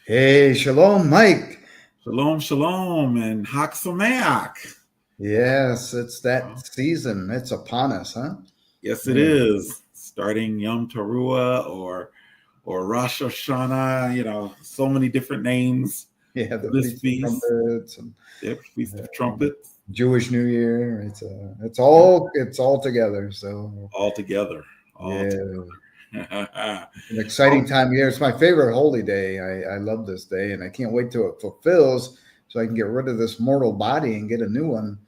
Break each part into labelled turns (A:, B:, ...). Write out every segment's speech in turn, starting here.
A: Hey, shalom, Mike.
B: Shalom, shalom, and Hak Sameach.
A: Yes, it's that season. It's upon us, huh?
B: Yes, it
A: Man,
B: is. Starting Yom Teruah or Rosh Hashanah, so many different names
A: yeah,
B: for
A: the
B: this
A: Feast of
B: feast.
A: Trumpets and
B: Yep, Feast of
A: uh,
B: Trumpets.
A: Jewish New Year. It's
B: Yep,
A: all together. So
B: all together. All
A: yeah,
B: together.
A: it's an exciting
B: Well,
A: time of year. It's my favorite holy day. I love this day, and I can't wait till it fulfills so I can get rid of this mortal body and get a new one.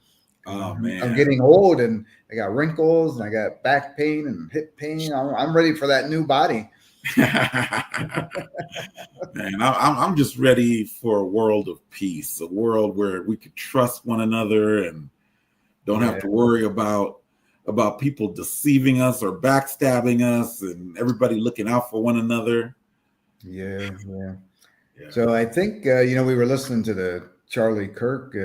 B: oh
A: I'm
B: man.
A: getting old, and I got wrinkles, and I got back pain and hip pain. I'm ready for that new body.
B: Man, I'm just ready for a world of peace, a world where we could trust one another and don't have
A: Yeah,
B: to worry about people deceiving us or backstabbing us and everybody looking out for one another.
A: yeah.
B: Yeah.
A: So I think we were listening to the Charlie Kirk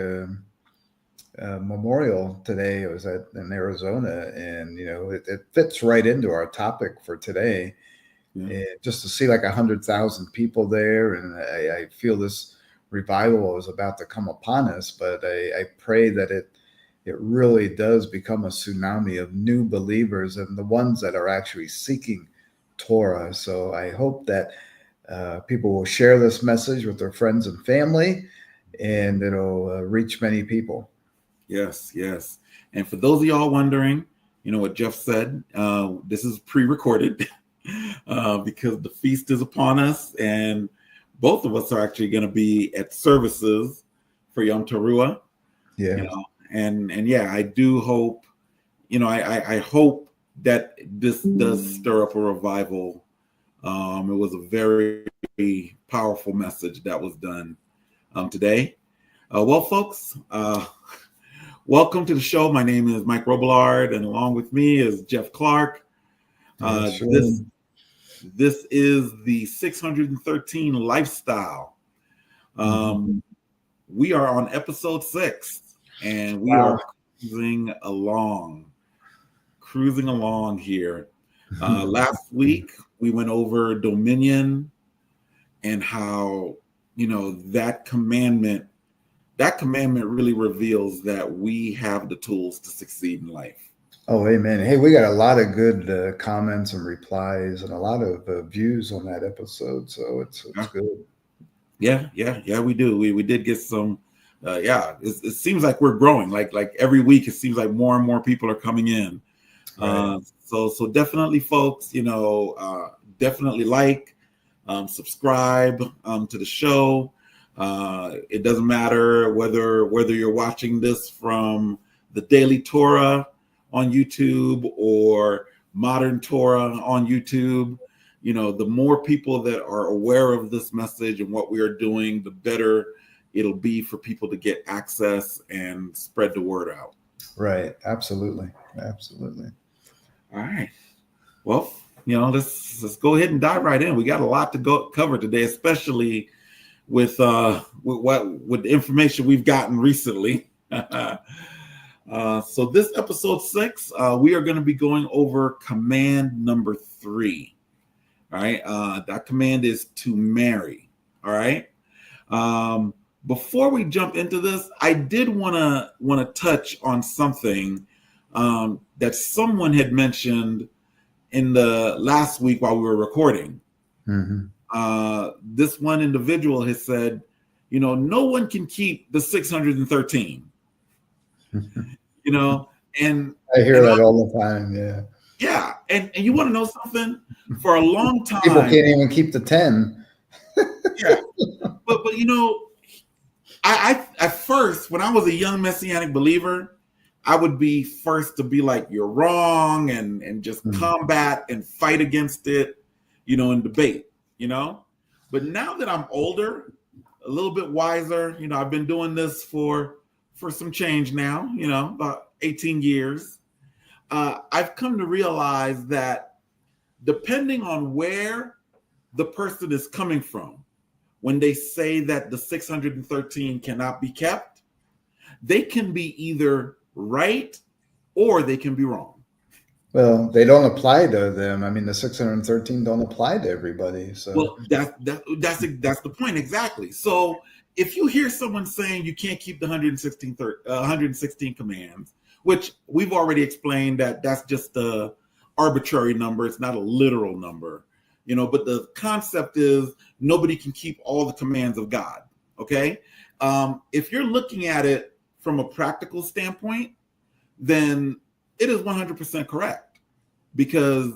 A: memorial today. It was in Arizona, and it fits right into our topic for today.
B: Yeah.
A: And just to see like 100,000 people there, and I feel this revival is about to come upon us. But I pray that it really does become a tsunami of new believers and the ones that are actually seeking Torah. So I hope that people will share this message with their friends and family, and it'll reach many people.
B: Yes, yes. And for those of y'all wondering, what Jeff said, this is pre-recorded because the feast is upon us, and both of us are actually going to be at services for Yom Teruah.
A: Yeah.
B: And yeah, I do hope, I hope that this does stir up a revival. It was a very powerful message that was done today. Well, folks, welcome to the show. My name is Mike Robillard, and along with me is Jeff Clarke.
A: Yeah, sure.
B: This is the 613 Lifestyle.
A: Mhm.
B: We are on episode 6, and we are
A: Wow.
B: cruising along here. Last week we went over dominion and how that commandment really reveals that we have the tools to succeed in life.
A: Oh, amen. Hey, we got a lot of good comments and replies and a lot of views on that episode, so it's
B: Yeah,
A: good.
B: yeah, we do. We did get some. Yeah, it seems like we're growing. Like every week, it seems like more and more people are coming in.
A: Right.
B: So definitely, folks, definitely subscribe to the show. It doesn't matter whether you're watching this from the Daily Torah on YouTube or Modern Torah on YouTube. The more people that are aware of this message and what we are doing, the better it'll be for people to get access and spread the word out.
A: Right. Absolutely. Absolutely.
B: All right. Well, let's go ahead and dive right in. We got a lot to go cover today, especially with the information we've gotten recently. So this episode 6, we are going to be going over command number 3. All right. That command is to marry. All right. Um, Before we jump into this, I did want to touch on something that someone had mentioned in the last week while we were recording.
A: Hmm.
B: This one individual has said, no one can keep the 613. You know, and
A: I hear
B: and I,
A: that all the time. Yeah.
B: yeah, and you want to know something? For a long
A: People
B: time,
A: can't even keep the 10.
B: yeah, but I at first, when I was a young Messianic believer, I would be first to be like, you're wrong, and just
A: Mm.
B: combat and fight against it, and debate, But now that I'm older, a little bit wiser, I've been doing this for some change now, about 18 years. I've come to realize that depending on where the person is coming from, when they say that the 613 cannot be kept, they can be either right or they can be wrong.
A: Well, they don't apply to them. I mean, the 613 don't apply to everybody. So,
B: Well, that's the point exactly. So if you hear someone saying you can't keep the 116 commands, which we've already explained that that's just the arbitrary number, it's not a literal number, but the concept is nobody can keep all the commands of God. Okay, if you're looking at it from a practical standpoint, then it is 100% correct, because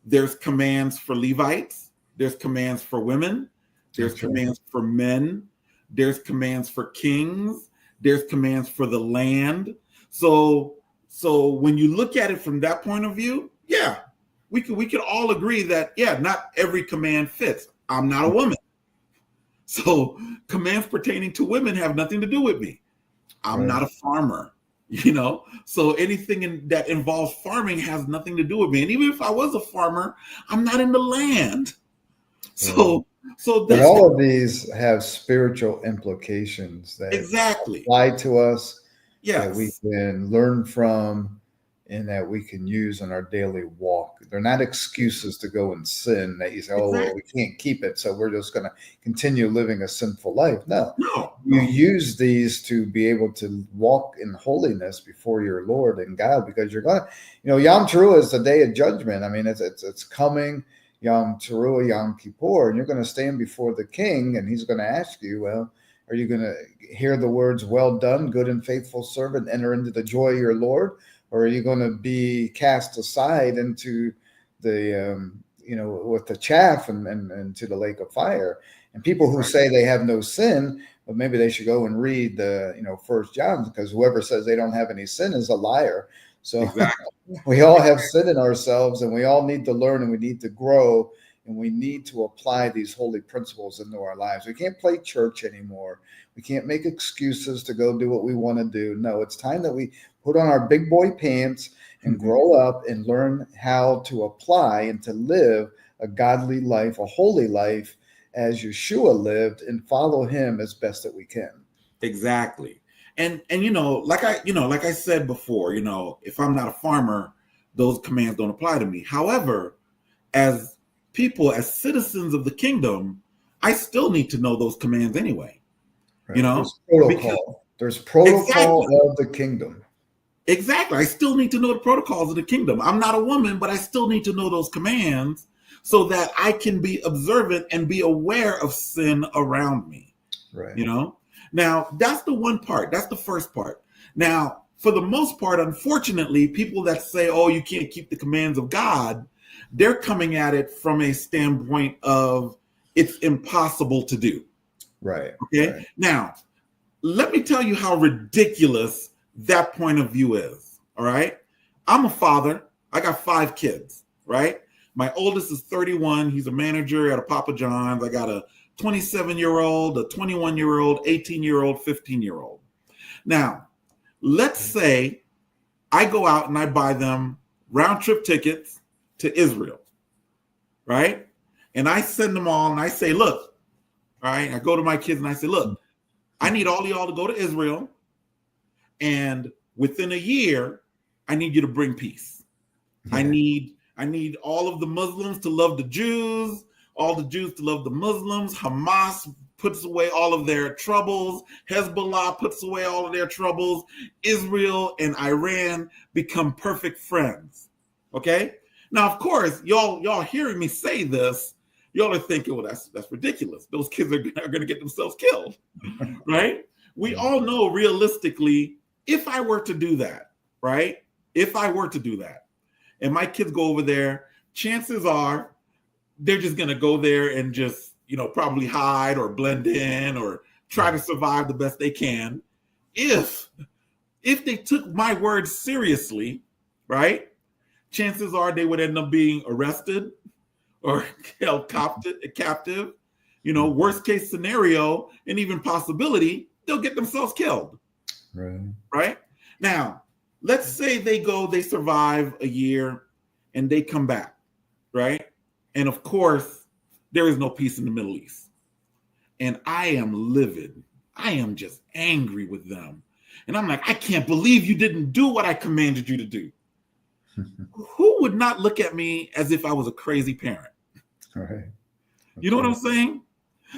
B: there's commands for Levites, there's commands for women, there's
A: that's right.
B: commands for men, there's commands for kings, there's commands for the land. So when you look at it from that point of view, yeah, we could all agree that, yeah, not every command fits. I'm not a woman, so commands pertaining to women have nothing to do with me. I'm
A: Right.
B: not a farmer, so anything that involves farming has nothing to do with me. And even if I was a farmer, I'm not in the land. So
A: But
B: that's
A: all of these have spiritual implications that
B: exactly.
A: apply to us, that we
B: Yes,
A: can learn from, and that we can use in our daily walk. They're not excuses to go and sin that you say, oh, well, we
B: exactly.
A: can't keep it, so we're just going to continue living a sinful life. No,
B: No,
A: you use these to be able to walk in holiness before your Lord and God, because you're going to, Yom Teruah is the day of judgment. I mean, it's coming, Yom Teruah, Yom Kippur, and you're going to stand before the King, and he's going to ask you, well, are you going to hear the words, well done, good and faithful servant, enter into the joy of your Lord? Or are you going to be cast aside into the, with the chaff and to the lake of fire? And people who say they have no sin, but maybe they should go and read the, First John, because whoever says they don't have any sin is a liar. So
B: exactly.
A: we all have sin in ourselves, and we all need to learn, and we need to grow, and we need to apply these holy principles into our lives. We can't play church anymore. We can't make excuses to go do what we want to do. No, it's time that we put on our big boy pants and grow up and learn how to apply and to live a godly life, a holy life, as Yeshua lived, and follow him as best that we can.
B: Exactly. And like I said before, if I'm not a farmer, those commands don't apply to me. However, as people, as citizens of the kingdom, I still need to know those commands anyway.
A: Right. There's
B: Because
A: protocol. There's protocol
B: exactly.
A: of the kingdom.
B: Exactly. I still need to know the protocols of the kingdom. I'm not a woman, but I still need to know those commands so that I can be observant and be aware of sin around me.
A: Right.
B: Now, that's the one part. That's the first part. Now, for the most part, unfortunately, people that say, oh, you can't keep the commands of God, they're coming at it from a standpoint of it's impossible to do.
A: Right.
B: Okay.
A: Right.
B: Now, let me tell you how ridiculous that point of view is. All right. I'm a father. I got 5 kids, right? My oldest is 31. He's a manager at a Papa John's. I got a 27-year-old, a 21-year-old, 18-year-old, 15-year-old. Now, let's say I go out and I buy them round trip tickets to Israel, right? And I send them all and I say, look, all right, I go to my kids and I say, look, I need all of y'all to go to Israel. And within a year, I need you to bring peace. Yeah. I need all of the Muslims to love the Jews, all the Jews to love the Muslims. Hamas puts away all of their troubles. Hezbollah puts away all of their troubles. Israel and Iran become perfect friends. Okay? Now, of course, y'all hearing me say this, y'all are thinking, well, that's ridiculous. Those kids are going to get themselves killed, right? We all know realistically, if I were to do that, right? If I were to do that, and my kids go over there, chances are they're just going to go there and just, probably hide or blend in or try to survive the best they can. If they took my words seriously, right? Chances are they would end up being arrested or held captive. Worst case scenario, and even possibility, they'll get themselves killed. Right? Now, let's say they survive a year and they come back, right? And of course, there is no peace in the Middle East. And I am livid. I am just angry with them. And I'm like, I can't believe you didn't do what I commanded you to do. who would not look at me as if I was a crazy parent?
A: Right.
B: You know what I'm saying?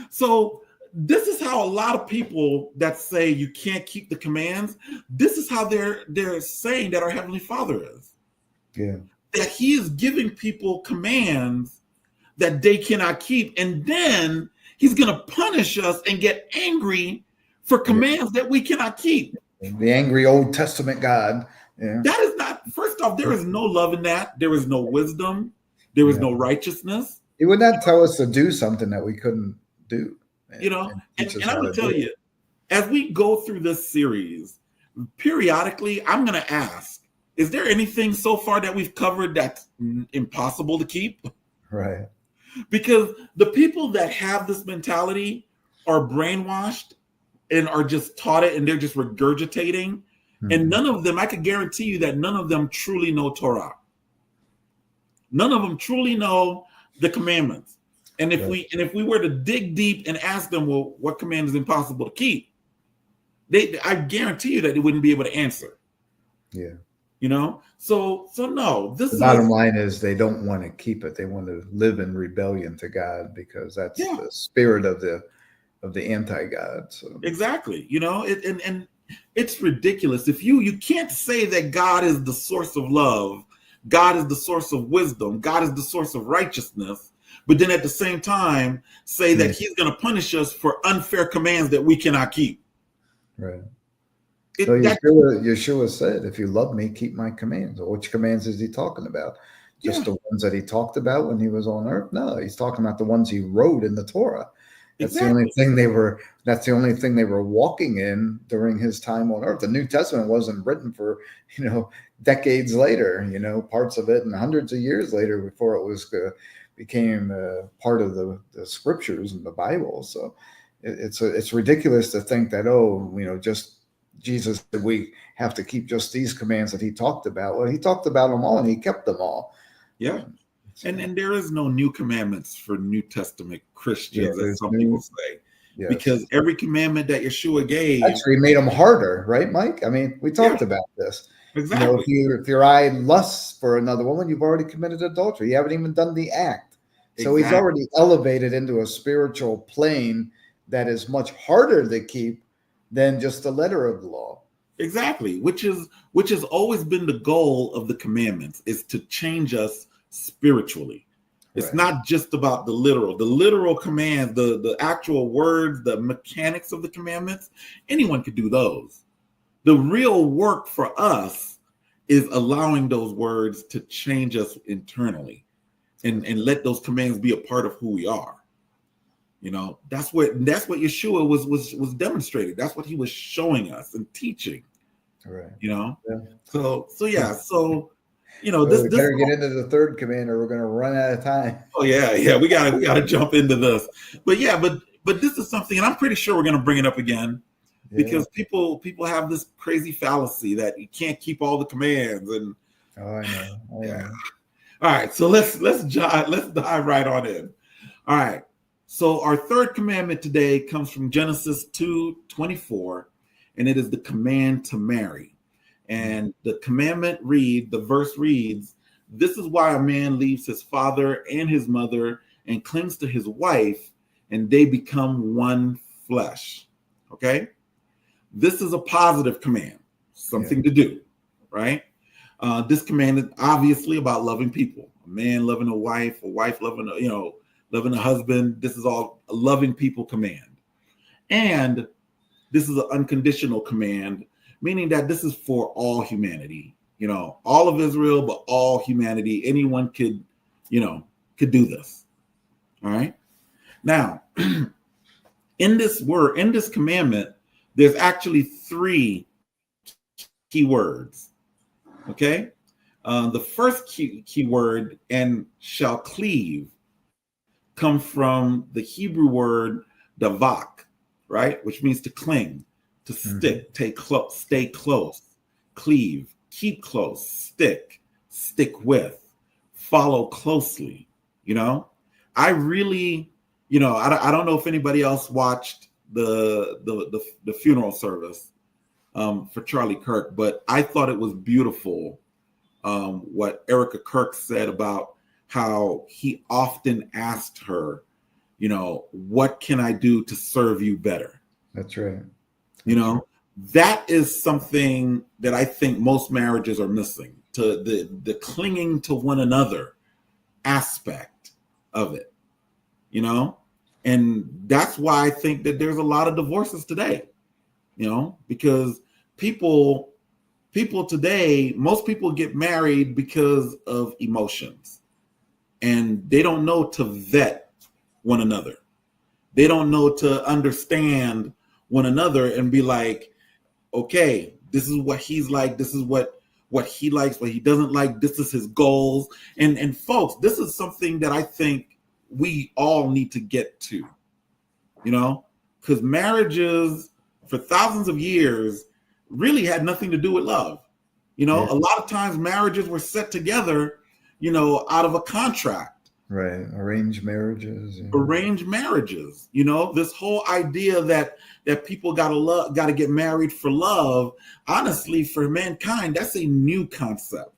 B: So this is how a lot of people that say you can't keep the commands, this is how they're saying that our Heavenly Father is.
A: Yeah.
B: That he is giving people commands that they cannot keep. And then he's going to punish us and get angry for commands that we cannot keep.
A: The angry Old Testament God. Yeah.
B: That is not, first off, there is no love in that. There is no wisdom. There is no righteousness.
A: He would not tell us to do something that we couldn't do.
B: And I'm going to tell you, as we go through this series, periodically, I'm going to ask, is there anything so far that we've covered that's impossible to keep?
A: Right.
B: Because the people that have this mentality are brainwashed and are just taught it and they're just regurgitating. Mm-hmm. And none of them, I could guarantee you that none of them truly know Torah. None of them truly know the commandments. And if we were to dig deep and ask them, well, what command is impossible to keep? I guarantee you that they wouldn't be able to answer.
A: Yeah.
B: You know, so no.
A: The bottom line is they don't want to keep it. They want to live in rebellion to God because that's the spirit of the anti-God. So
B: exactly, you know, and it's ridiculous. If you can't say that God is the source of love, God is the source of wisdom, God is the source of righteousness, but then at the same time say that He's going to punish us for unfair commands that we cannot keep.
A: Right. So Yeshua said, if you love me, keep my commands. Or which commands is he talking about? Just the ones that he talked about when he was on earth? No, he's talking about the ones he wrote in the Torah. That's the only thing they were walking in during his time on earth. The New Testament wasn't written for, decades later, parts of it and hundreds of years later before it was became part of the scriptures and the Bible. So it's ridiculous to think that, just Jesus said we have to keep just these commands that he talked about. Well, he talked about them all and he kept them all.
B: Yeah. And there is no new commandments for New Testament Christians, as some people say. Yes. Because every commandment that Yeshua gave
A: actually made them harder, right, Mike? I mean, we talked about this.
B: Exactly.
A: If your eye lusts for another woman, you've already committed adultery. You haven't even done the act. So he's already elevated into a spiritual plane that is much harder to keep than just the letter of the law.
B: Exactly, which has always been the goal of the commandments, is to change us spiritually. It's not just about the literal commands, the actual words, the mechanics of the commandments. Anyone could do those. The real work for us is allowing those words to change us internally and let those commands be a part of who we are. That's what Yeshua was demonstrating. That's what he was showing us and teaching.
A: Right.
B: So we
A: better get into the third command or we're going to run out of time.
B: Oh yeah. We gotta jump into this. But this is something, and I'm pretty sure we're going to bring it up again because people have this crazy fallacy that you can't keep all the commands. And
A: I know.
B: All right. So let's dive right on in. All right. So our third commandment today comes from Genesis 2:24, and it is the command to marry. And the verse reads, "This is why a man leaves his father and his mother and clings to his wife, and they become one flesh." Okay? This is a positive command, something to do, right? This command is obviously about loving people. A man loving a wife loving loving a husband. This is all a loving people command. And this is an unconditional command, meaning that this is for all humanity, all of Israel, but all humanity. Anyone could do this. All right. Now, in this commandment, there's actually 3 key words. Okay. The first key word, "and shall cleave," come from the Hebrew word davak, right? Which means to cling, to stick, stay close, cleave, keep close, stick with, follow closely. I really, I don't know if anybody else watched the funeral service for Charlie Clarke, but I thought it was beautiful what Erica Clarke said about how he often asked her, what can I do to serve you better?
A: That's right.
B: That is something that I think most marriages are missing, to the clinging to one another aspect of it, and that's why I think that there's a lot of divorces today, because people today, most people get married because of emotions, and they don't know to vet one another. They don't know to understand one another and be like, okay, this is what he's like. This is what he likes, what he doesn't like. This is his goals. And folks, this is something that I think we all need to get to, because marriages for thousands of years really had nothing to do with love. A lot of times marriages were set together, out of a contract.
A: Right. Arranged marriages.
B: Arranged marriages. This whole idea that people gotta get married for love. Honestly, for mankind, that's a new concept.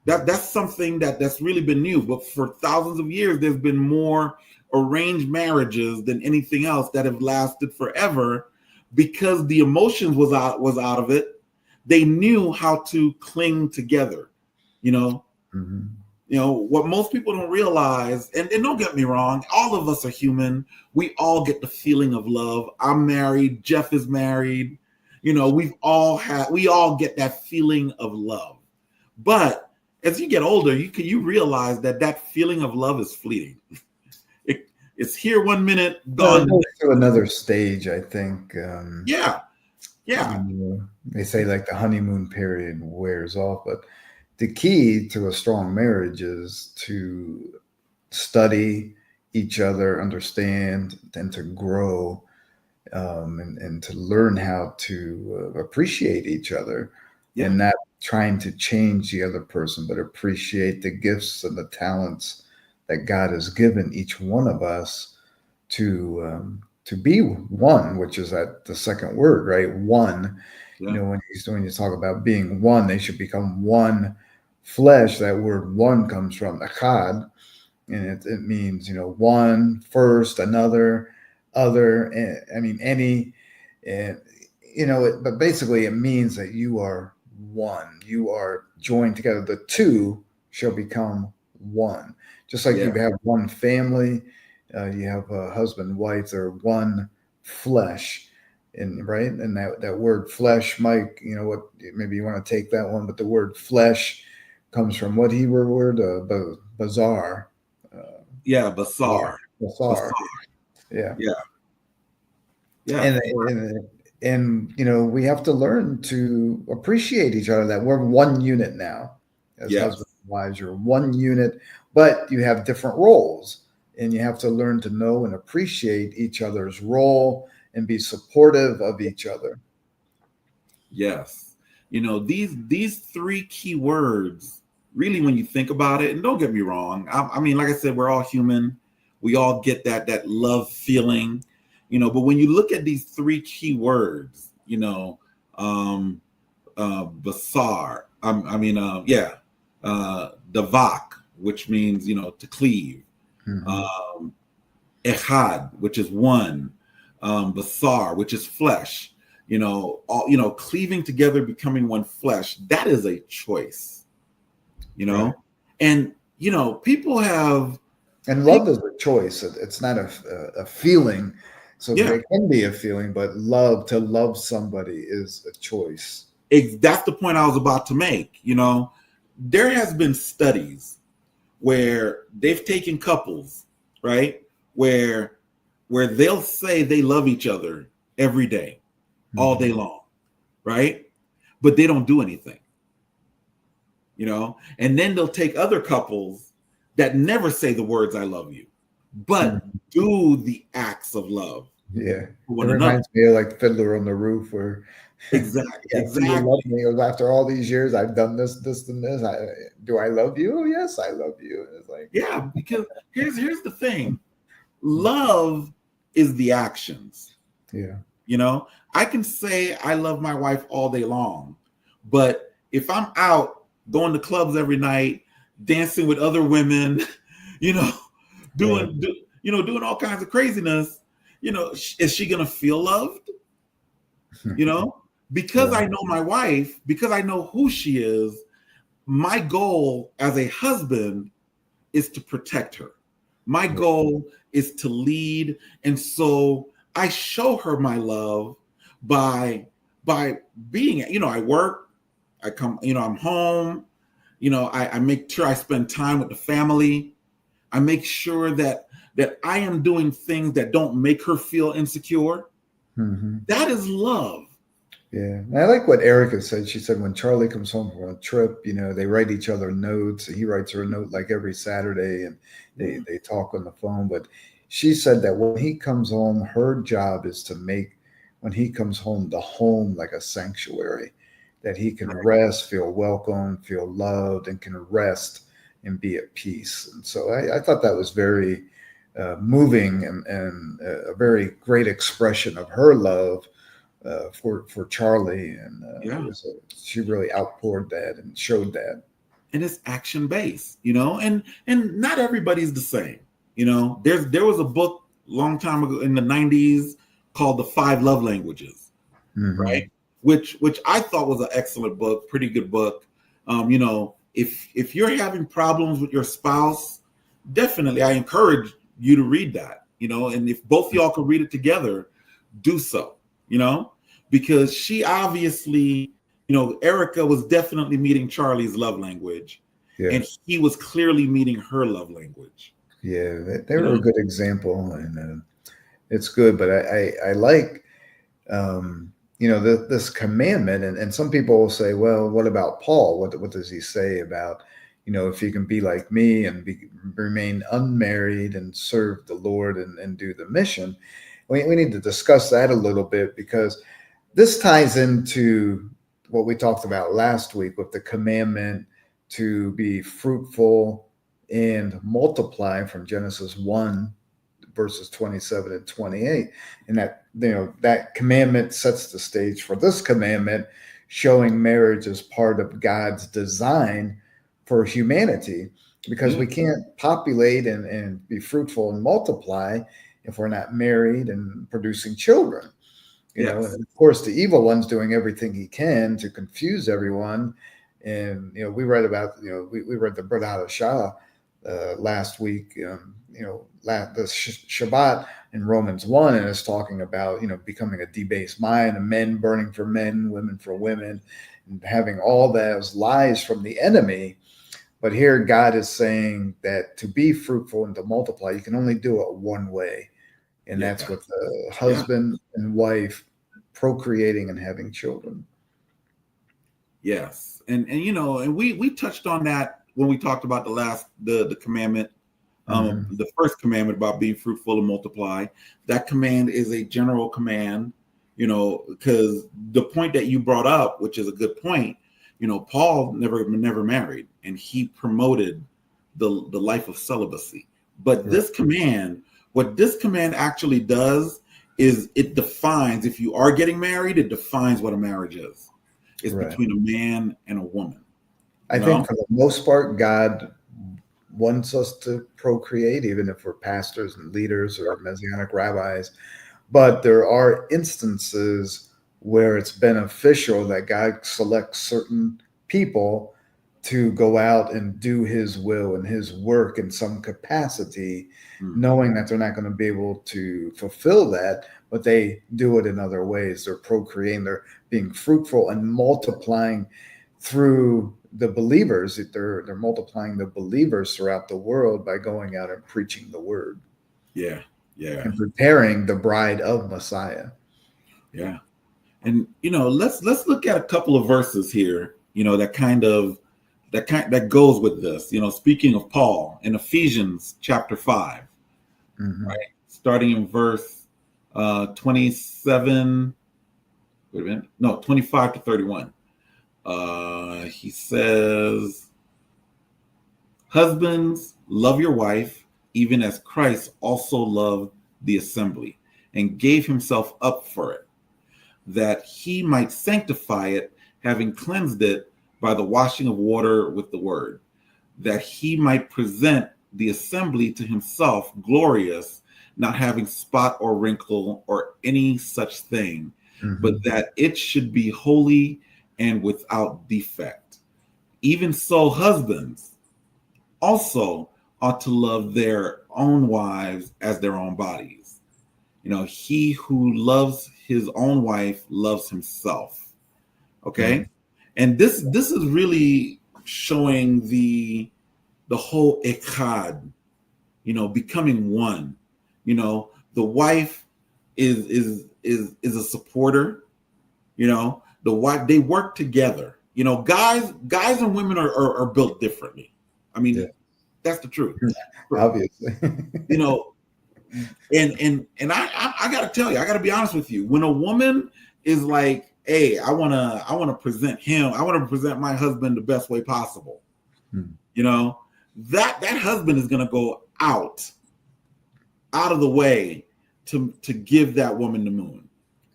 B: That's something that's really been new. But for thousands of years, there's been more arranged marriages than anything else that have lasted forever, because the emotions was out of it. They knew how to cling together.
A: Mm-hmm.
B: What most people don't realize, and don't get me wrong, all of us are human. We all get the feeling of love. I'm married. Jeff is married. We all get that feeling of love. But as you get older, you realize that feeling of love is fleeting. It's here one minute, gone.
A: To another stage, I think.
B: Yeah.
A: They say like the honeymoon period wears off, but the key to a strong marriage is to study each other, understand, and to grow, and to learn how to appreciate each other, and not trying to change the other person, but appreciate the gifts and the talents that God has given each one of us to be one, which is the second word, right? One.
B: Yeah.
A: When you talk about being one, they should become one flesh. That word "one" comes from echad, and it means one, first, another, other. Any, and but basically it means that you are one. You are joined together. The two shall become one. Just like you have one family, you have a husband and wife, they're one flesh. And right. And that word flesh, Mike, what, maybe you want to take that one, but the word flesh comes from what Hebrew word? Bazar.
B: Basar.
A: Basar. Yeah.
B: Yeah.
A: And we have to learn to appreciate each other, that we're one unit now. As husbands and wives, you're one unit, but you have different roles, and you have to learn to know and appreciate each other's role and be supportive of each other.
B: Yes. These three key words, really, when you think about it, and don't get me wrong, I mean, like I said, we're all human. We all get that love feeling, but when you look at these three key words, basar, davak, which means, to cleave,
A: Mm-hmm.
B: echad, which is one, basar, which is flesh, cleaving together, becoming one flesh. That is a choice,
A: Right.
B: and, people have.
A: And love is a choice. It's not a feeling. So there can be a feeling, but to love somebody is a choice.
B: That's the point I was about to make. There has been studies where they've taken couples, right, where they'll say they love each other every day, all day long, right, but they don't do anything, and then they'll take other couples that never say the words "I love you," but do the acts of love.
A: Yeah, it reminds me of like Fiddler on the Roof, where
B: exactly.
A: You love me. After all these years, I've done this, and this. Do I love you? Oh, yes, I love you. And it's like,
B: because here's the thing: love is the actions.
A: Yeah.
B: I can say I love my wife all day long, but if I'm out going to clubs every night, dancing with other women, you know, doing all kinds of craziness, is she going to feel loved? Because I know my wife, because I know who she is, my goal as a husband is to protect her. My goal is to lead. And so I show her my love by being, I work, I come, I'm home, I make sure I spend time with the family. I make sure that I am doing things that don't make her feel insecure. Mm-hmm. That is love.
A: Yeah. I like what Erica said. She said when Charlie comes home from a trip, they write each other notes. He writes her a note like every Saturday, and they talk on the phone. But she said that when he comes home, her job is to make, when he comes home, the home like a sanctuary, that he can rest, feel welcome, feel loved, and can rest and be at peace. And so I thought that was very moving and a very great expression of her love for Charlie, and she really outpoured that and showed that.
B: And it's action based, and not everybody's the same. There was a book a long time ago in the 90s called The 5 Love Languages, right? Which I thought was an excellent book, pretty good book. If you're having problems with your spouse, definitely I encourage you to read that, and if both y'all can read it together, do so, because she obviously, Erica was definitely meeting Charlie's love language, and he was clearly meeting her love language.
A: Yeah, they were a good example, and it's good. But I like, this commandment, and some people will say, well, what about Paul? What does he say about, if you can be like me and remain unmarried and serve the Lord and do the mission? We need to discuss that a little bit, because this ties into what we talked about last week with the commandment to be fruitful and multiply from Genesis 1, verses 27 and 28. And that commandment sets the stage for this commandment, showing marriage as part of God's design for humanity, because we can't populate and be fruitful and multiply if we're not married and producing children. And of course, the evil one's doing everything he can to confuse everyone. And, we read about, we read the Brit Hadashah last week, the Shabbat in Romans 1, and it's talking about, becoming a debased mind, and men burning for men, women for women, and having all those lies from the enemy. But here God is saying that to be fruitful and to multiply, you can only do it one way. And that's with the husband and wife procreating and having children.
B: Yes. And we touched on that when we talked about the commandment, the first commandment about being fruitful and multiply. That command is a general command, because the point that you brought up, which is a good point, Paul never married, and he promoted the life of celibacy. But this command, what this command actually does is it defines, if you are getting married, it defines what a marriage is. It's between a man and a woman.
A: I think for the most part, God wants us to procreate, even if we're pastors and leaders or Messianic rabbis. But there are instances where it's beneficial that God selects certain people to go out and do his will and his work in some capacity, knowing that they're not going to be able to fulfill that, but they do it in other ways. They're procreating, they're being fruitful and multiplying through the believers. They're multiplying the believers throughout the world by going out and preaching the word.
B: Yeah.
A: And preparing the bride of Messiah.
B: Yeah. And let's look at a couple of verses here, that goes with this. Speaking of Paul, in Ephesians chapter 5, right? Starting in verse 27. Wait a minute. No, 25 to 31. He says, "Husbands, love your wife, even as Christ also loved the assembly and gave himself up for it, that he might sanctify it, having cleansed it by the washing of water with the word, that he might present the assembly to himself glorious, not having spot or wrinkle or any such thing, but that it should be holy and without defect. Even so, husbands also ought to love their own wives as their own bodies. He who loves his own wife loves himself. Okay. And this is really showing the whole echad, becoming one. The wife is a supporter. The wife, they work together. Guys and women are built differently. I mean, that's the truth.
A: Obviously.
B: And I gotta tell you, I gotta be honest with you. When a woman is like, hey, I wanna present him, I want to present my husband the best way possible. That husband is gonna go out of the way to give that woman the moon.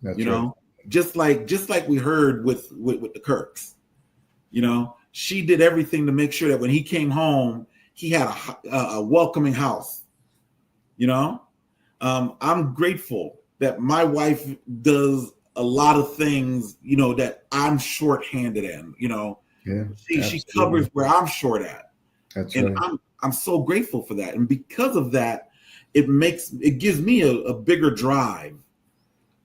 A: That's right.
B: Just like we heard with the Clarkes. She did everything to make sure that when he came home, he had a welcoming house. I'm grateful that my wife does a lot of things, that I'm shorthanded in. She covers where I'm short at.
A: That's
B: and
A: right.
B: I'm so grateful for that. And because of that, it gives me a bigger drive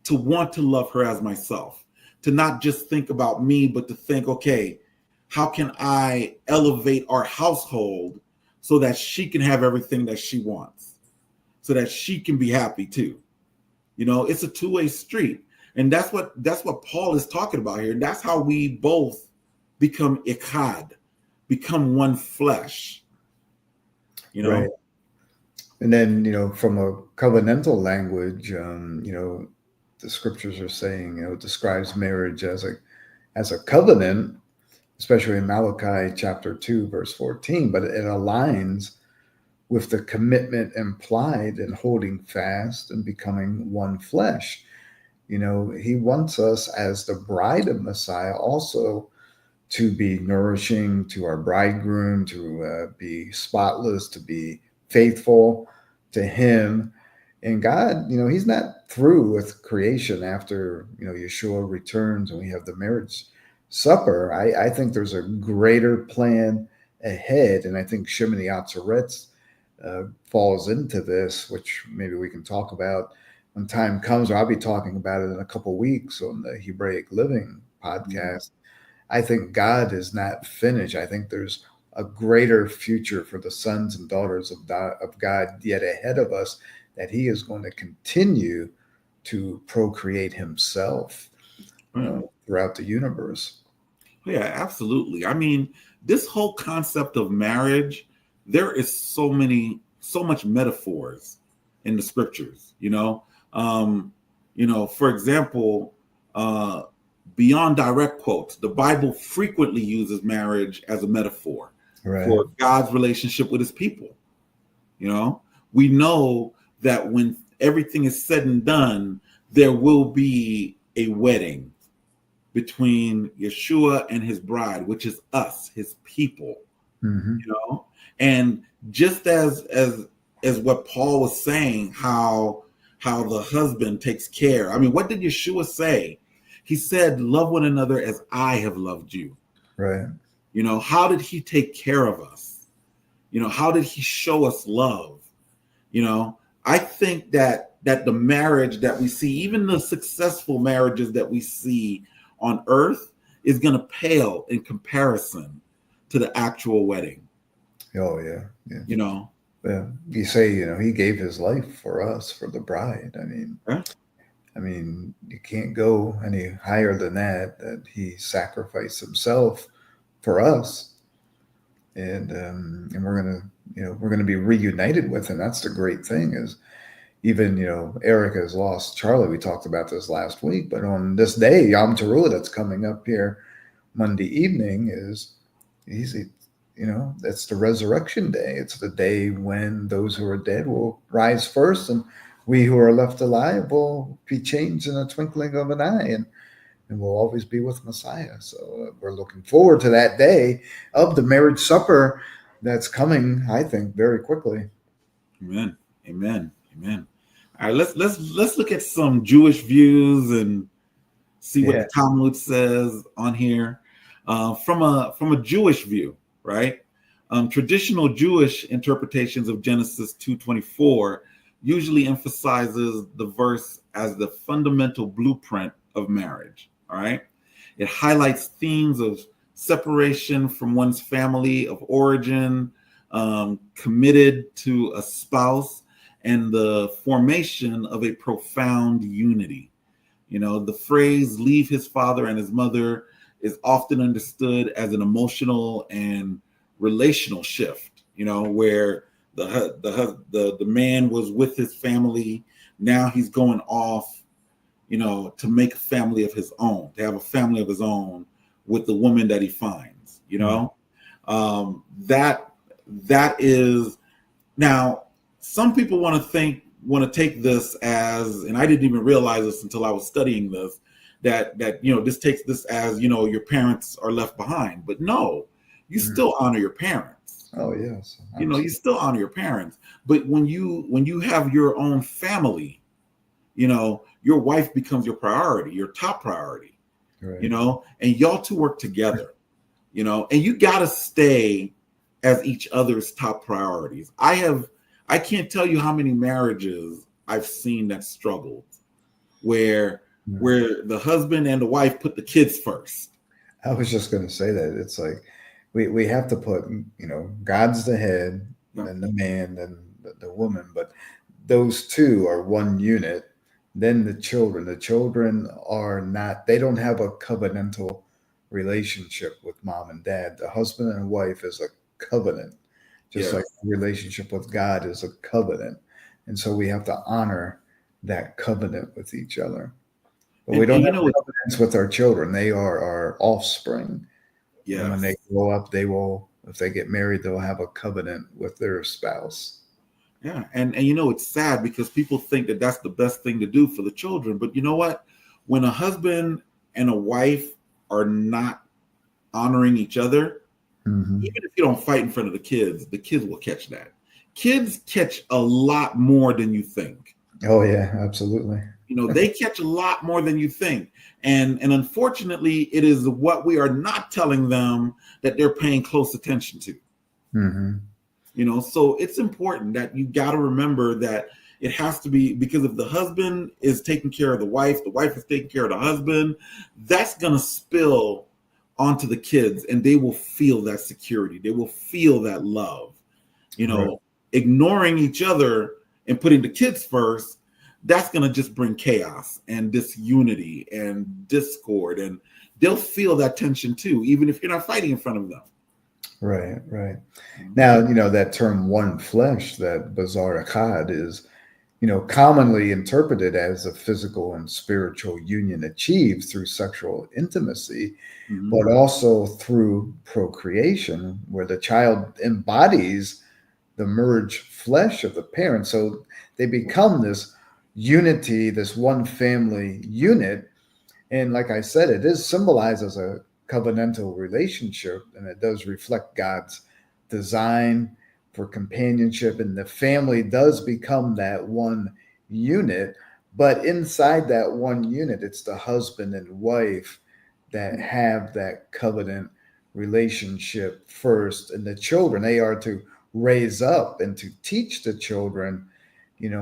B: to want to love her as myself, to not just think about me, but to think, okay, how can I elevate our household so that she can have everything that she wants, so that she can be happy too. It's a two-way street. And that's what Paul is talking about here. That's how we both become echad, become one flesh.
A: Right. And then, from a covenantal language, the scriptures are saying, it describes marriage as a covenant, especially in Malachi chapter 2, verse 14, but it aligns with the commitment implied in holding fast and becoming one flesh. He wants us as the bride of Messiah also to be nourishing to our bridegroom, to be spotless, to be faithful to him. And God, he's not through with creation after, Yeshua returns and we have the marriage supper. I think there's a greater plan ahead. And I think Shimini Atzeretz falls into this, which maybe we can talk about when time comes, or I'll be talking about it in a couple of weeks on the Hebraic Living podcast. I think God is not finished. I think there's a greater future for the sons and daughters of God yet ahead of us, that he is going to continue to procreate himself throughout the universe.
B: Yeah, absolutely. I mean, this whole concept of marriage, there is so much metaphors in the scriptures, for example, beyond direct quotes, the Bible frequently uses marriage as a metaphor for God's relationship with his people. We know that when everything is said and done, there will be a wedding between Yeshua and his bride, which is us, his people. And just as what Paul was saying, how the husband takes care. I mean, what did Yeshua say? He said, love one another as I have loved you.
A: Right.
B: How did he take care of us? How did he show us love? I think that the marriage that we see, even the successful marriages that we see on earth, is going to pale in comparison to the actual wedding.
A: Oh, yeah.
B: Yeah.
A: You say, he gave his life for us, for the bride. I mean, you can't go any higher than that he sacrificed himself for us. And we're going to be reunited with him. That's the great thing, is even, Erica has lost Charlie. We talked about this last week, but on this day, Yom Teruah, that's coming up here Monday evening, is easy. That's the resurrection day. It's the day when those who are dead will rise first, and we who are left alive will be changed in a twinkling of an eye. And and we'll always be with Messiah. So we're looking forward to that day of the marriage supper that's coming, I think, very quickly.
B: Amen. Amen. Amen. All right, let's look at some Jewish views and see what
A: Yeah.
B: the Talmud says on here. From a Jewish view, right? Traditional Jewish interpretations of Genesis 2:24 usually emphasizes the verse as the fundamental blueprint of marriage. All right, it highlights themes of separation from one's family of origin, committed to a spouse, and the formation of a profound unity. The phrase leave his father and his mother is often understood as an emotional and relational shift, where the man was with his family. Now he's going off, to make a family of his own, to have a family of his own with the woman that he finds, that is now some people want to take this as, and I didn't even realize this until I was studying this, that this takes this as, your parents are left behind. But no, you still honor your parents.
A: Oh yes,
B: You still honor your parents. But when you have your own family, your wife becomes your priority, your top priority.
A: right.
B: And y'all two work together, and you got to stay as each other's top priorities. I can't tell you how many marriages I've seen that struggled where the husband and the wife put the kids first.
A: I was just going to say that it's like we have to put, God's the head, then the man, then the woman, but those two are one unit. Then the children are not, they don't have a covenantal relationship with mom and dad. The husband and wife is a covenant, just like the relationship with God is a covenant. And so we have to honor that covenant with each other. But we don't have covenants with our children. They are our offspring. Yeah. And when they grow up, if they get married, they'll have a covenant with their spouse.
B: Yeah. And it's sad because people think that that's the best thing to do for the children. But you know what? When a husband and a wife are not honoring each other, even if you don't fight in front of the kids will catch that. Kids catch a lot more than you think.
A: Oh yeah, absolutely.
B: They catch a lot more than you think. And unfortunately, it is what we are not telling them that they're paying close attention to. So it's important that you got to remember that it has to be, because if the husband is taking care of the wife is taking care of the husband, that's going to spill onto the kids, and they will feel that security. They will feel that love. Right. Ignoring each other and putting the kids first, that's going to just bring chaos and disunity and discord, and they'll feel that tension too, even if you're not fighting in front of them.
A: Right. Now, that term one flesh, that bazar echad, is, commonly interpreted as a physical and spiritual union achieved through sexual intimacy, but also through procreation, where the child embodies the merged flesh of the parent. So they become this unity, this one family unit. And like I said, it is symbolized as a covenantal relationship, and it does reflect God's design for companionship, and the family does become that one unit. But inside that one unit, it's the husband and wife that have that covenant relationship first, and the children, they are to raise up and to teach the children,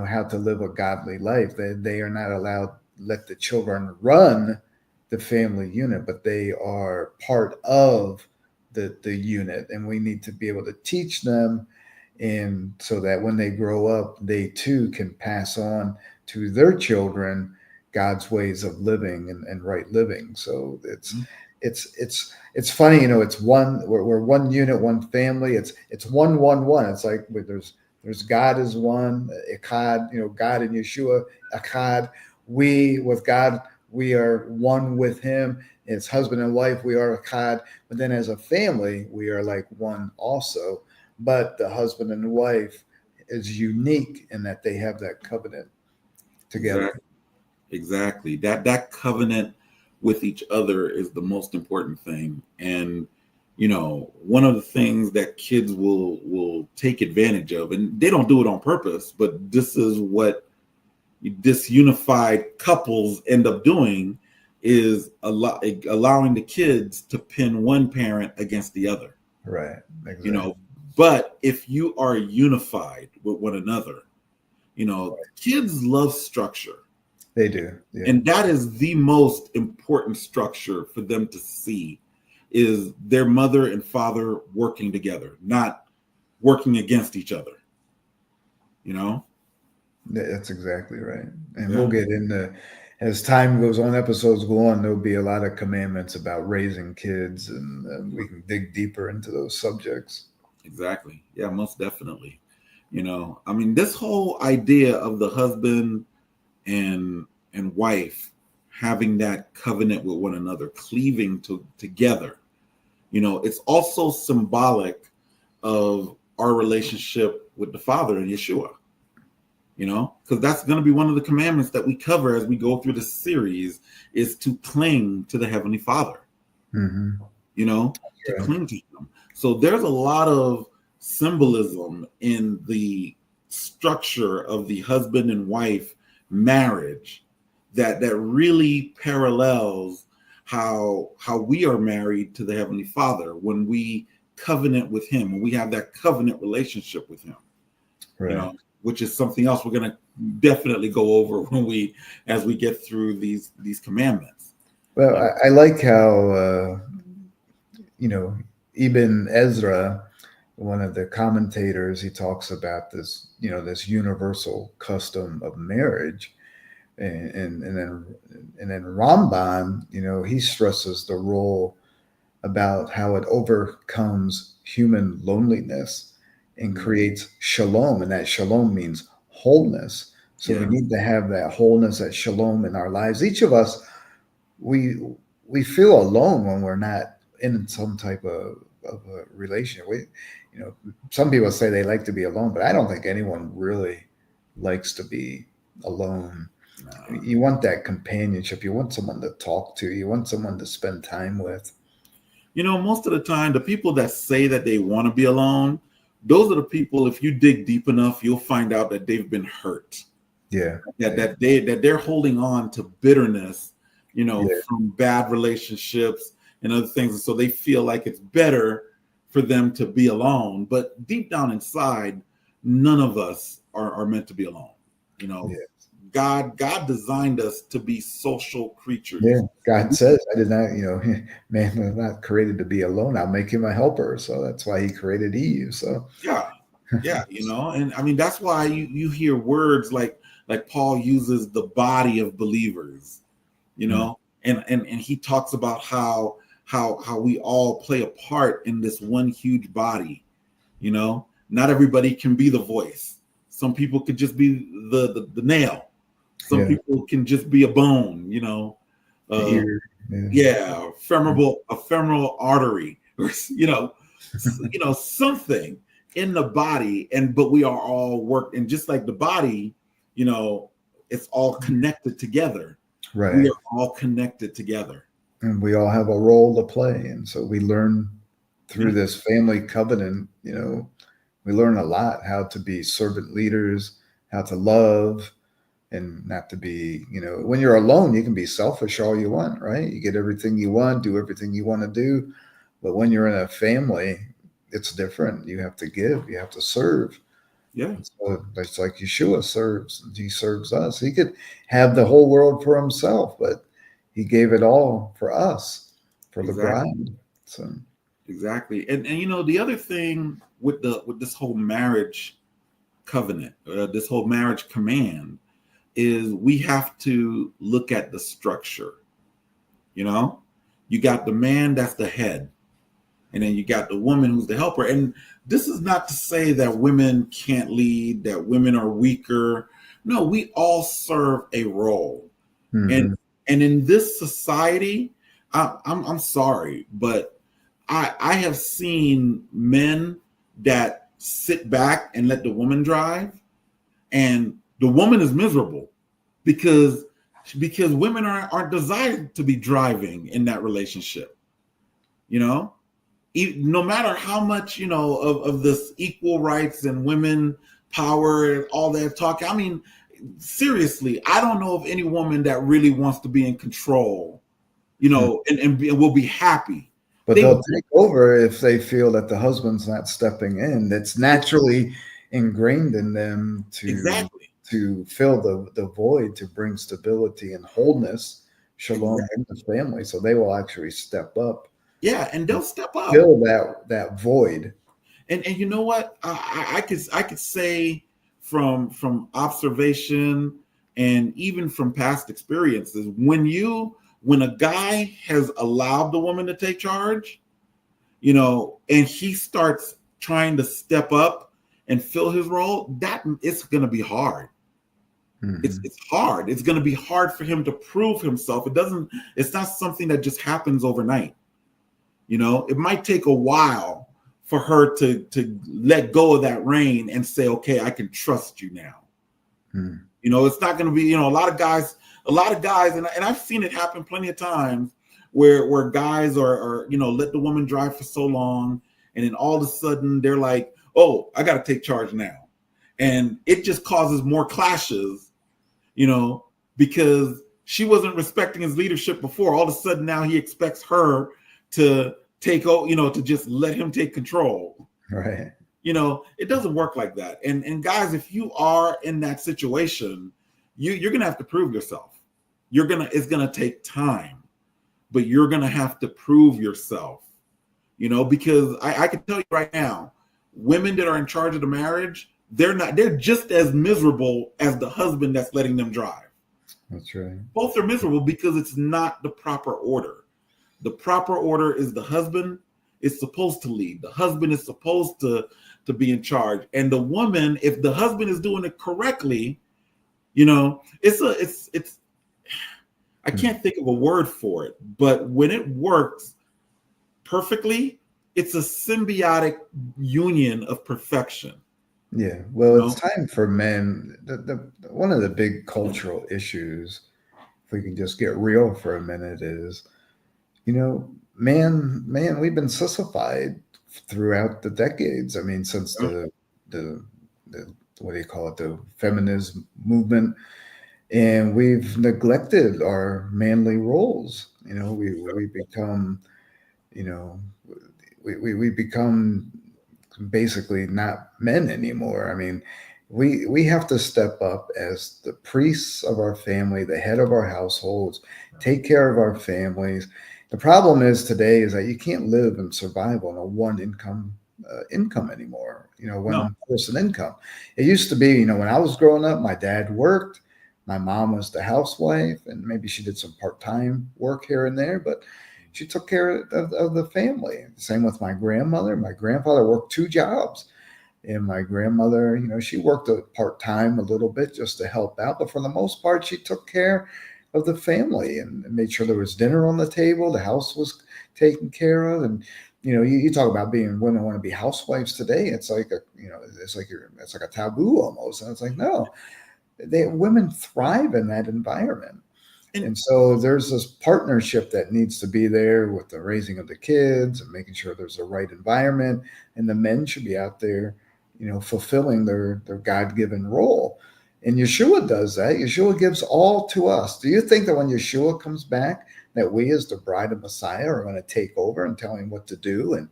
A: how to live a godly life. They are not allowed to let the children run the family unit, but they are part of the unit, and we need to be able to teach them, and so that when they grow up, they too can pass on to their children God's ways of living and right living. So it's funny, it's one, we're one unit, one family. It's one. It's like there's God is one, echad, God and Yeshua, echad. We with God, we are one with him. As husband and wife, we are echad. But then as a family, we are like one also. But the husband and wife is unique in that they have that covenant together.
B: Exactly. That covenant with each other is the most important thing. And one of the things that kids will take advantage of, and they don't do it on purpose, but this is what disunified couples end up doing, is allowing the kids to pin one parent against the other.
A: Right. Exactly.
B: But if you are unified with one another, kids love structure.
A: They do. Yeah.
B: And that is the most important structure for them to see, is their mother and father working together, not working against each other.
A: That's exactly right. And we'll get into, as time goes on, episodes go on, there'll be a lot of commandments about raising kids, and we can dig deeper into those subjects.
B: Exactly. Yeah, most definitely. This whole idea of the husband and wife having that covenant with one another, cleaving together, it's also symbolic of our relationship with the Father in Yeshua. Because that's going to be one of the commandments that we cover as we go through this series, is to cling to the Heavenly Father.
A: Mm-hmm.
B: To cling to Him. So there's a lot of symbolism in the structure of the husband and wife marriage that really parallels how we are married to the Heavenly Father when we covenant with Him, when we have that covenant relationship with Him.
A: Right.
B: Which is something else we're going to definitely go over as we get through these commandments.
A: Well, I like how Ibn Ezra, one of the commentators, he talks about this, this universal custom of marriage. And then Ramban, he stresses the role about how it overcomes human loneliness and creates shalom, and that shalom means wholeness. So we need to have that wholeness, that shalom in our lives. Each of us, we feel alone when we're not in some type of a relationship. Some people say they like to be alone, but I don't think anyone really likes to be alone. You want that companionship. You want someone to talk to. You want someone to spend time with.
B: Most of the time, the people that say that they want to be alone, those are the people, if you dig deep enough, you'll find out that they've been hurt.
A: Yeah.
B: That they're holding on to bitterness, from bad relationships and other things. And so they feel like it's better for them to be alone. But deep down inside, none of us are meant to be alone. God designed us to be social creatures.
A: Yeah, God says, I did not, man was not created to be alone. I'll make him a helper. So that's why He created Eve. So
B: yeah, and that's why you hear words like Paul uses the body of believers, and he talks about how we all play a part in this one huge body. Not everybody can be the voice. Some people could just be the nail. Some people can just be a bone, ephemeral artery, or something in the body. But we are all worked, and just like the body, it's all connected together.
A: Right.
B: We are all connected together,
A: and we all have a role to play. And so we learn through this family covenant. We learn a lot, how to be servant leaders, how to love. And not to be, when you're alone, you can be selfish all you want, right? You get everything you want, do everything you want to do. But when you're in a family, it's different. You have to give, you have to serve.
B: Yeah.
A: So it's like Yeshua serves. He serves us. He could have the whole world for Himself, but He gave it all for us, for the bride. So
B: exactly. And the other thing with this whole marriage covenant, this whole marriage command, is we have to look at the structure. You got the man that's the head, and then you got the woman who's the helper. And this is not to say that women can't lead, that women are weaker. No, we all serve a role. Mm-hmm. And in this society, I'm sorry, but I have seen men that sit back and let the woman drive, and the woman is miserable because because women aren't desired to be driving in that relationship. No matter how much, of this equal rights and women power and all that talk. I mean, seriously, I don't know of any woman that really wants to be in control, and will be happy.
A: But they'll take over if they feel that the husband's not stepping in. That's naturally ingrained in them to fill the void, to bring stability and wholeness, shalom in the family. So they will actually step up.
B: Yeah, and they'll step up.
A: Fill that void.
B: And you know what? I could say from observation and even from past experiences, when a guy has allowed the woman to take charge, and he starts trying to step up and fill his role, that it's going to be hard. Mm-hmm. It's hard. It's going to be hard for him to prove himself. It's not something that just happens overnight. It might take a while for her to let go of that rein and say, okay, I can trust you now. Mm. It's not going to be, a lot of guys, and I've seen it happen plenty of times where guys are let the woman drive for so long. And then all of a sudden they're like, oh, I got to take charge now. And it just causes more clashes, because she wasn't respecting his leadership before. All of a sudden now he expects her to take, to just let him take control.
A: Right.
B: It doesn't work like that. And guys, if you are in that situation, you're going to have to prove yourself. It's going to take time, but you're going to have to prove yourself, because I can tell you right now, women that are in charge of the marriage, they're just as miserable as the husband that's letting them drive.
A: That's right.
B: Both are miserable because it's not the proper order. The proper order is the husband is supposed to lead. The husband is supposed to be in charge. And the woman, if the husband is doing it correctly, it's I can't think of a word for it, but when it works perfectly, it's a symbiotic union of perfection.
A: Yeah. Well, it's time for men. One of the big cultural issues, if we can just get real for a minute, is man, we've been sissified throughout the decades. I mean, since the what do you call it, the feminist movement, and we've neglected our manly roles. We become, we become basically not men anymore. I mean, we have to step up as the priests of our family, the head of our households, take care of our families. The problem is today is that you can't live and survive on a one income anymore, one person income. It used to be, when I was growing up, my dad worked, my mom was the housewife, and maybe she did some part-time work here and there, but she took care of the family. Same with my grandmother. My grandfather worked 2 jobs, and my grandmother, she worked part-time a little bit just to help out, but for the most part, she took care of the family and made sure there was dinner on the table, the house was taken care of. And you talk about being women want to be housewives today. It's like it's like a taboo almost. And it's like, no, women thrive in that environment. And so there's this partnership that needs to be there with the raising of the kids and making sure there's the right environment. And the men should be out there, fulfilling their God-given role. And Yeshua does that. Yeshua gives all to us. Do you think that when Yeshua comes back, that we as the bride of Messiah are going to take over and tell him what to do? And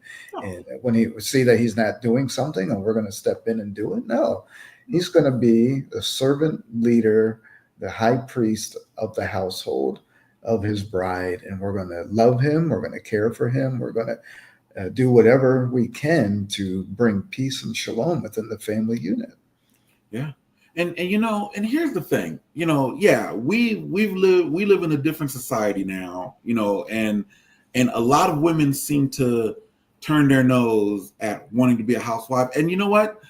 A: when he see that he's not doing something and we're going to step in and do it? No, he's going to be the servant leader, the high priest of the household of his bride. And we're going to love him. We're going to care for him. We're going to do whatever we can to bring peace and shalom within the family unit.
B: Yeah. And and here's the thing, we live in a different society now, and a lot of women seem to turn their nose at wanting to be a housewife. And you know what?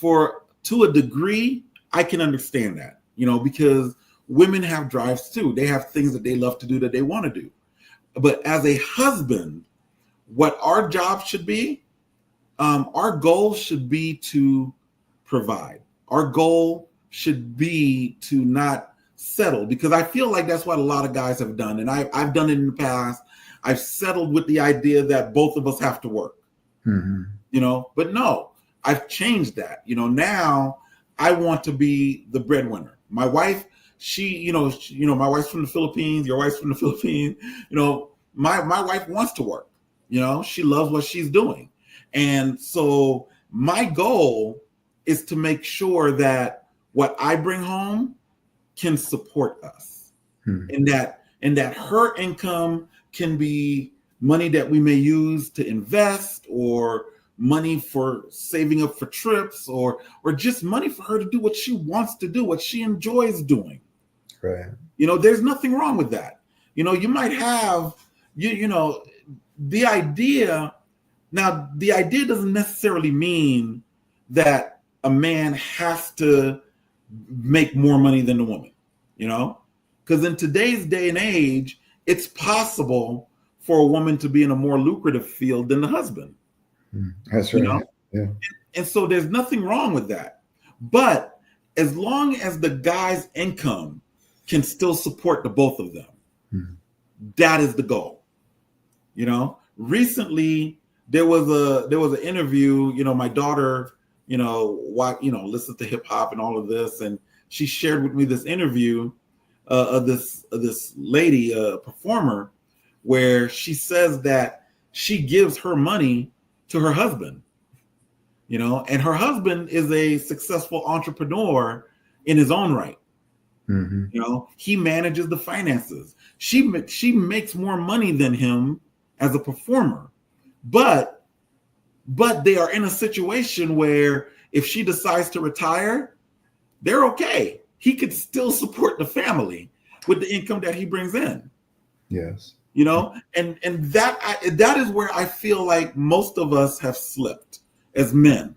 B: To a degree, I can understand that, because women have drives too. They have things that they love to do that they want to do. But as a husband, what our job should be, our goal should be to provide. Our goal should be to not settle, because I feel like that's what a lot of guys have done. And I've done it in the past. I've settled with the idea that both of us have to work, but no, I've changed that. Now I want to be the breadwinner. My wife, my wife's from the Philippines, your wife's from the Philippines, my wife wants to work, she loves what she's doing. And so my goal is to make sure that what I bring home can support us, and that her income can be money that we may use to invest, or money for saving up for trips, or just money for her to do what she wants to do, what she enjoys doing.
A: Right.
B: There's nothing wrong with that. You might have, the idea. Now, the idea doesn't necessarily mean that a man has to make more money than the woman, because in today's day and age, it's possible for a woman to be in a more lucrative field than the husband.
A: That's right. Yeah.
B: And so there's nothing wrong with that. But as long as the guy's income can still support the both of them, that is the goal. Recently there was an interview, my daughter, listens to hip hop and all of this, and she shared with me this interview of this lady, a performer, where she says that she gives her money to her husband, and her husband is a successful entrepreneur in his own right. He manages the finances. She makes more money than him as a performer, but they are in a situation where if she decides to retire, they're okay. He could still support the family with the income that he brings in.
A: Yes.
B: And that is where I feel like most of us have slipped as men,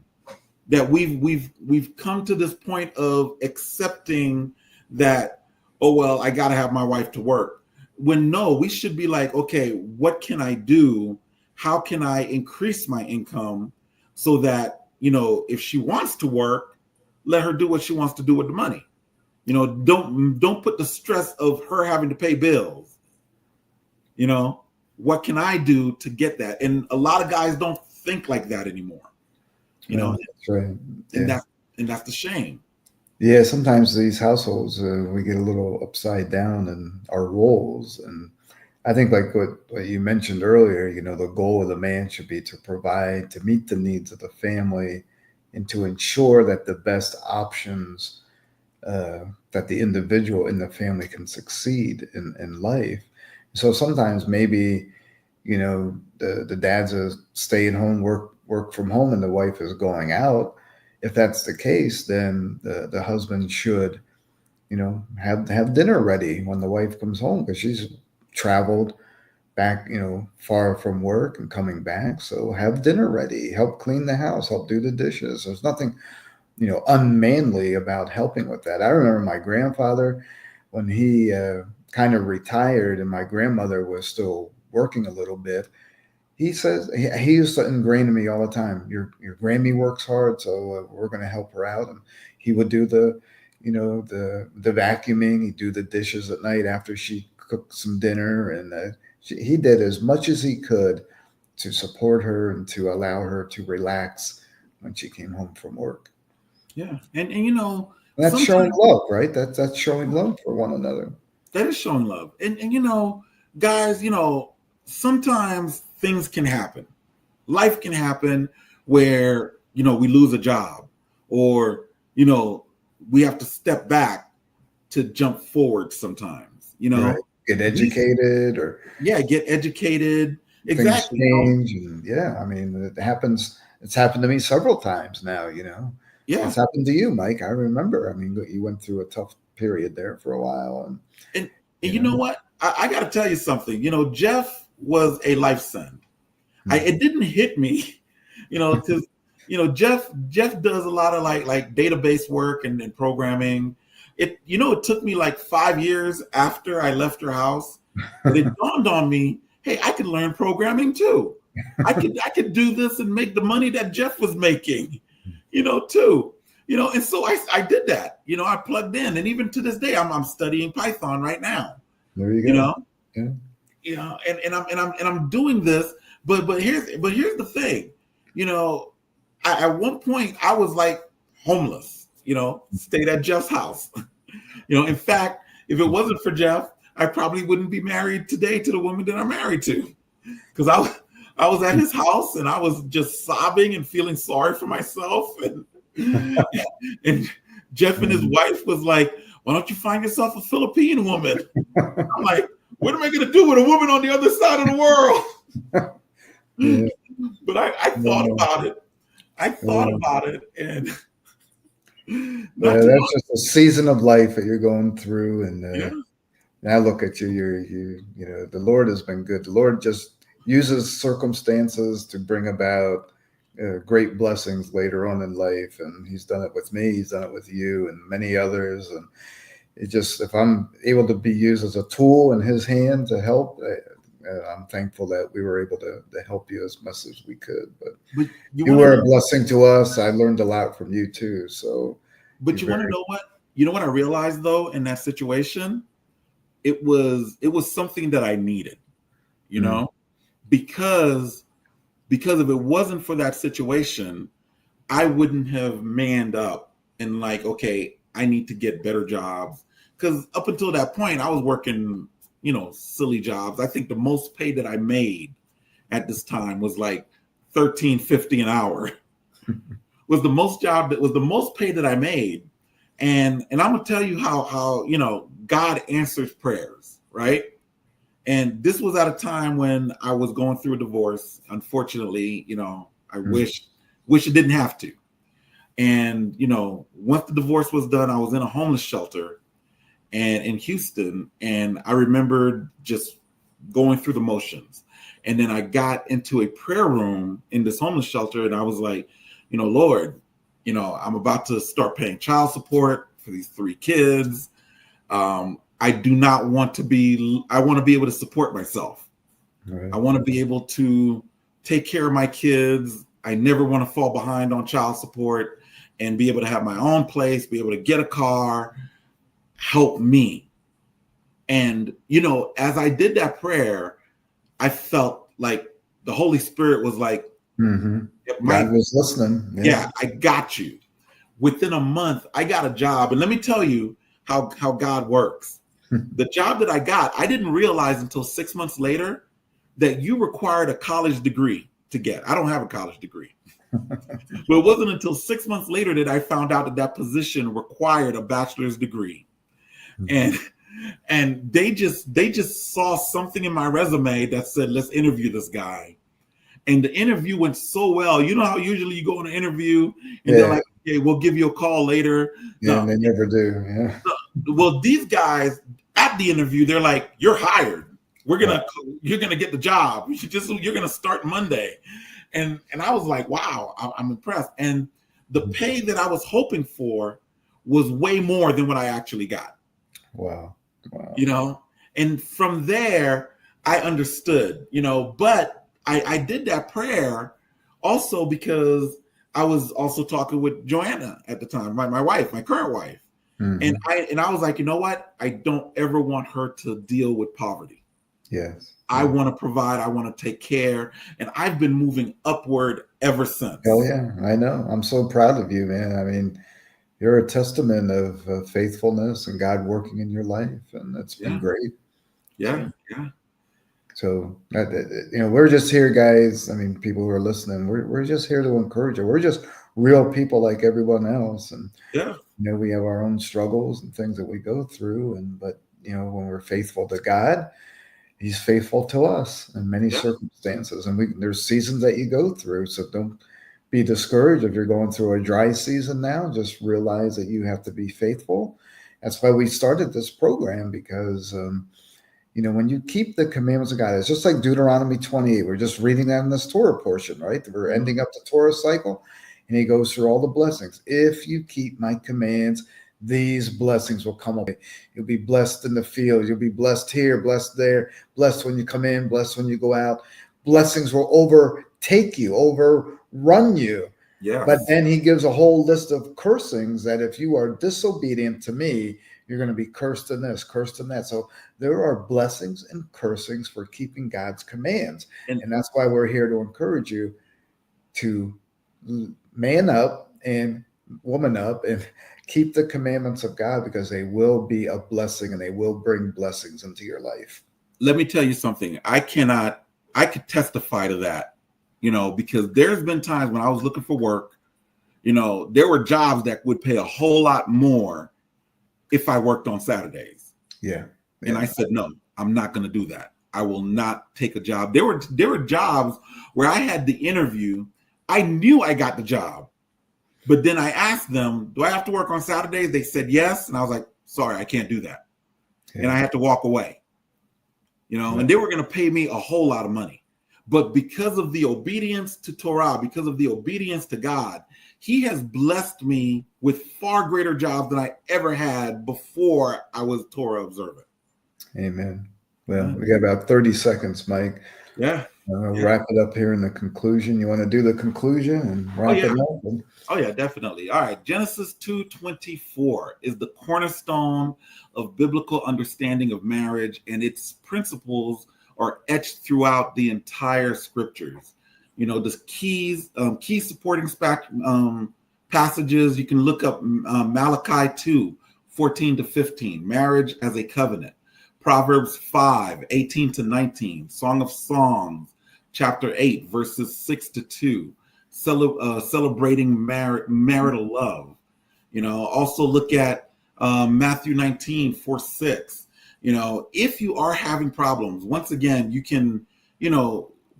B: that we've come to this point of accepting that, oh, well, I got to have my wife to work. When no, we should be like, okay, what can I do? How can I increase my income so that, if she wants to work, let her do what she wants to do with the money. Don't put the stress of her having to pay bills. What can I do to get that? And a lot of guys don't think like that anymore.
A: That's right. Yeah.
B: And that's the shame.
A: Yeah, sometimes these households, we get a little upside down in our roles. And I think like what you mentioned earlier, the goal of the man should be to provide, to meet the needs of the family, and to ensure that the best options, that the individual in the family can succeed in life. So sometimes maybe, the dad's a stay-at-home work from home and the wife is going out. If that's the case, then the husband should, have dinner ready when the wife comes home, because she's traveled back, far from work and coming back. So have dinner ready, help clean the house, help do the dishes. There's nothing, unmanly about helping with that. I remember my grandfather, when he kind of retired and my grandmother was still working a little bit, he says he used to ingrain to me all the time, your Grammy works hard, so we're going to help her out. And he would do the vacuuming. He'd do the dishes at night after she cooked some dinner, and he did as much as he could to support her and to allow her to relax when she came home from work.
B: Yeah, and
A: that's showing love, right? That's showing love for one another.
B: That is showing love, and guys, sometimes things can happen. Life can happen where, we lose a job, or, we have to step back to jump forward sometimes, Right.
A: Get educated
B: get educated. Exactly.
A: Change. And it happens. It's happened to me several times now, Yeah. It's happened to you, Mike. I remember. You went through a tough period there for a while.
B: And you know what? I got to tell you something. Jeff was a life send. It didn't hit me, because Jeff does a lot of like database work and programming. It took me like 5 years after I left her house, but it dawned on me, hey, I could learn programming too. I could do this and make the money that Jeff was making, too. And so I did that. I plugged in, and even to this day, I'm studying Python right now.
A: There you
B: You
A: go.
B: know, I'm doing this, but here's the thing. At one point I was like homeless. Stayed at Jeff's house. In fact, if it wasn't for Jeff, I probably wouldn't be married today to the woman that I'm married to, because I was at his house and I was just sobbing and feeling sorry for myself, and Jeff and his wife was like, "Why don't you find yourself a Philippine woman?" I'm like, "What am I going to do with a woman on the other side of the world?"
A: Yeah.
B: But I thought about it. I thought about it, and
A: that's just a season of life that you're going through. And now look at you. The Lord has been good. The Lord just uses circumstances to bring about great blessings later on in life. And he's done it with me. He's done it with you and many others. And it just, if I'm able to be used as a tool in his hand to help, I'm thankful that we were able to help you as much as we could. But you were a blessing to us. I learned a lot from you too. So,
B: but you want to know what? What I realized though in that situation, it was something that I needed. Because if it wasn't for that situation, I wouldn't have manned up and like, okay, I need to get better jobs. Because up until that point, I was working, silly jobs. I think the most pay that I made at this time was like $13.50 an hour. Was the most pay that I made. And I'm gonna tell you how God answers prayers, right? And this was at a time when I was going through a divorce. Unfortunately, I wish it didn't have to. And once the divorce was done, I was in a homeless shelter and in Houston, and I remember just going through the motions. And then I got into a prayer room in this homeless shelter, and I was like, Lord, I'm about to start paying child support for these 3 kids. I do not want to be, I want to be able to support myself. Right. I want to be able to take care of my kids. I never want to fall behind on child support and be able to have my own place, be able to get a car, help me. And, as I did that prayer, I felt like the Holy Spirit was like,
A: God was listening.
B: Yeah, I got you. Within a month, I got a job. And let me tell you how God works. The job that I got, I didn't realize until 6 months later that you required a college degree to get. I don't have a college degree. But it wasn't until 6 months later that I found out that position required a bachelor's degree. And they just saw something in my resume that said, let's interview this guy. And the interview went so well. You know how usually you go on an interview and they're like, okay, we'll give you a call later.
A: Yeah, no, they never do. Yeah.
B: Well, these guys at the interview, they're like, you're hired. You're gonna get the job. You're gonna start Monday. And I was like, wow, I'm impressed. And the pay that I was hoping for was way more than what I actually got.
A: Wow.
B: And from there, I understood, but I did that prayer also because I was also talking with Joanna at the time, my wife, my current wife. And I was like, you know what? I don't ever want her to deal with poverty.
A: Yes.
B: I want to provide, I want to take care. And I've been moving upward ever since.
A: Oh yeah, I know. I'm so proud of you, man. I mean, you're a testament of faithfulness and God working in your life. And it's been great.
B: Yeah.
A: So, we're just here, guys. I mean, people who are listening, we're just here to encourage you. We're just real people like everyone else. And, we have our own struggles and things that we go through. But when we're faithful to God, he's faithful to us in many circumstances. And there's seasons that you go through. So don't be discouraged if you're going through a dry season now. Just realize that you have to be faithful. That's why we started this program, because when you keep the commandments of God, it's just like Deuteronomy 28. We're just reading that in this Torah portion, right? We're ending up the Torah cycle, and he goes through all the blessings. If you keep my commands, these blessings will come up. You'll be blessed in the field. You'll be blessed here, blessed there, blessed when you come in, blessed when you go out. Blessings will overtake you, overrun you.
B: Yes.
A: But then he gives a whole list of cursings that if you are disobedient to me, you're going to be cursed in this, cursed in that. So there are blessings and cursings for keeping God's commands.
B: And
A: And that's why we're here to encourage you to man up and woman up and keep the commandments of God, because they will be a blessing and they will bring blessings into your life.
B: let me tell you something. I could testify to that, because there's been times when I was looking for work, there were jobs that would pay a whole lot more if I worked on Saturdays.
A: Yeah.
B: And I said, no, I'm not going to do that. I will not take a job. There were jobs where I had the interview. I knew I got the job, but then I asked them, do I have to work on Saturdays? They said yes. And I was like, sorry, I can't do that. Yeah. And I had to walk away, and they were going to pay me a whole lot of money. But because of the obedience to Torah, because of the obedience to God, he has blessed me with far greater jobs than I ever had before I was Torah observant.
A: Amen. Well, we got about 30 seconds, Mike.
B: Yeah.
A: Wrap it up here in the conclusion. You want to do the conclusion and wrap it up?
B: Oh, yeah, definitely. All right. Genesis 2:24 is the cornerstone of biblical understanding of marriage, and its principles are etched throughout the entire scriptures. The key supporting passages, you can look up Malachi 2:14-15, marriage as a covenant. Proverbs 5:18-19, Song of Songs, chapter 8, verses 6-2, celebrating marital love. Also look at Matthew 19:4-6. If you are having problems, once again, you can,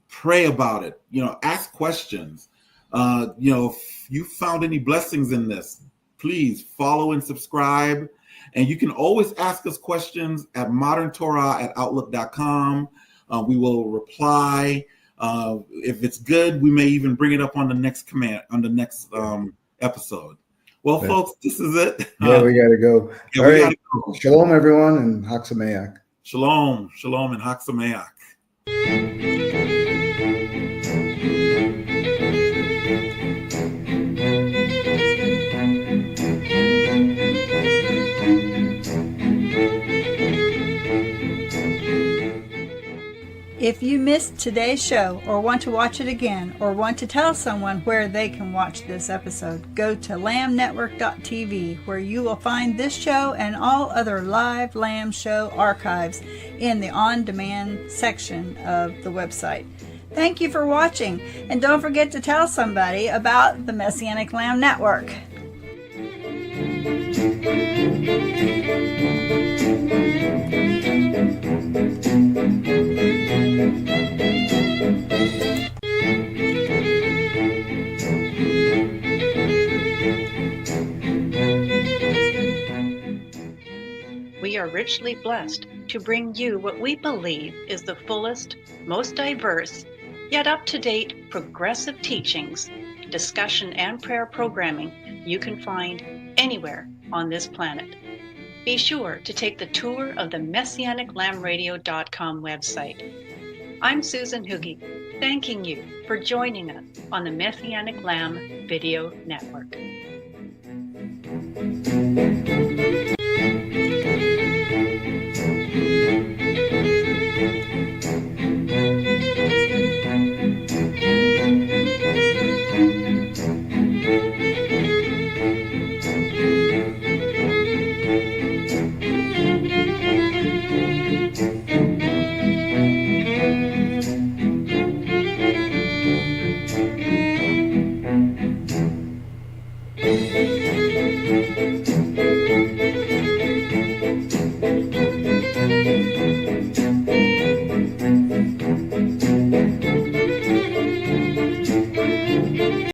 B: pray about it, ask questions. If you found any blessings in this, please follow and subscribe. And you can always ask us questions at moderntorah@outlook.com. We will reply. If it's good, we may even bring it up on the next episode. Well, folks, this is it.
A: Yeah, we got to go.
B: Yeah,
A: all right. Go. Shalom, everyone, and Chag Sameach.
B: Shalom, and Chag Sameach.
C: If you missed today's show or want to watch it again or want to tell someone where they can watch this episode, go to lambnetwork.tv, where you will find this show and all other live Lamb Show archives in the on-demand section of the website. Thank you for watching, and don't forget to tell somebody about the Messianic Lamb Network.
D: We are richly blessed to bring you what we believe is the fullest, most diverse, yet up-to-date progressive teachings, discussion, and prayer programming you can find anywhere on this planet. Be sure to take the tour of the MessianicLambRadio.com website. I'm Susan Hoogie, thanking you for joining us on the Messianic Lamb Video Network.